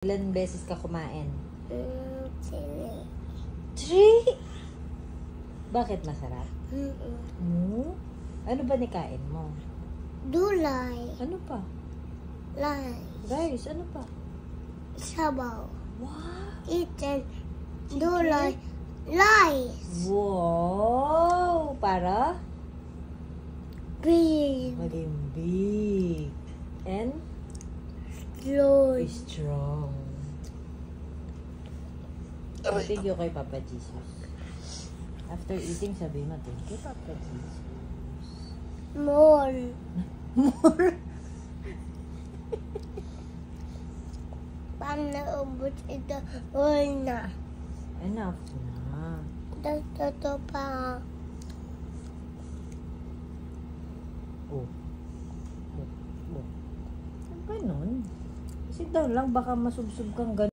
Ilan beses ka kumain? 3. 3? Bakit masarap? Ano ba nikain mo? Dulay. Ano pa? Rice. Rice, ano pa? Sabaw. Wow! Chicken. Dulay. Rice. Wow! Para? Big. Malimbig. And? Slow. Strong. Thank you kay Papa Jesus. After eating, sabi mo, thank you, Papa Jesus. More. More? Pag naubos ito, all na. Enough na. Ito pa. Oh. Ganun. Sit down lang, baka masubsob kang ganun.